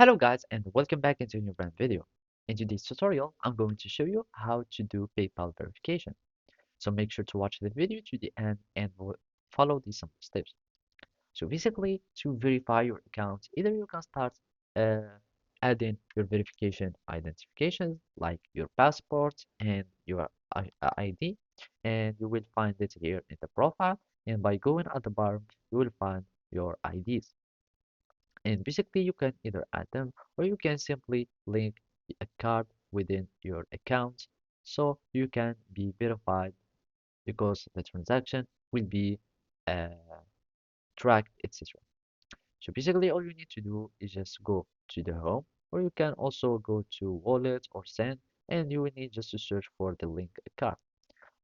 Hello guys and welcome back into a new brand video. In today's tutorial, I'm going to show you how to do PayPal verification. So make sure to watch the video to the end and follow these simple steps. So basically, to verify your account, either you can start uh, adding your verification identifications like your passport and your ID, and you will find it here in the profile. And by going at the bottom, you will find your IDs. And basically, you can either add them or you can simply link a card within your account so you can be verified because the transaction will be uh, tracked, etc. So basically, all you need to do is just go to the home, or you can also go to wallet or send, and you will need just to search for the link a card.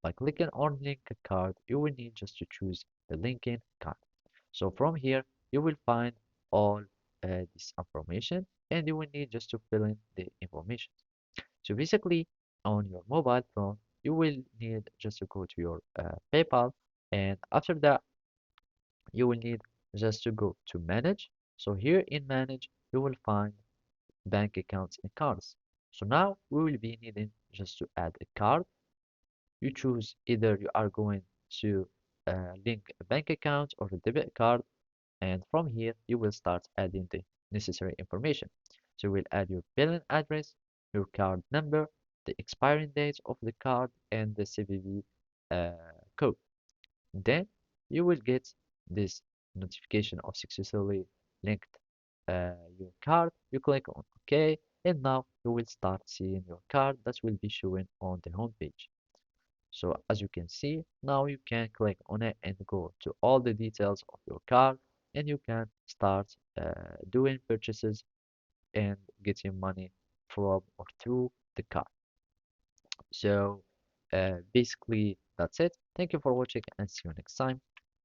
By clicking on link a card, you will need just to choose the linking card. So from here, you will find all this information and you will need just to fill in the information. So basically, on your mobile phone, you will need just to go to your PayPal, and after that, you will need just to go to manage. So here in manage, you will find bank accounts and cards. So now we will be needing just to add a card. You choose either you are going to link a bank account or a debit card, and from here you will start adding the necessary information. So you will add your billing address, your card number, the expiring date of the card, and the CVV uh, code. Then you will get this notification of successfully linked your card. You click on OK, and now you will start seeing your card that will be showing on the home page. So as you can see, now you can click on it and go to all the details of your card and you can start doing purchases and getting money from or through the card. So basically that's it. Thank you for watching and see you next time.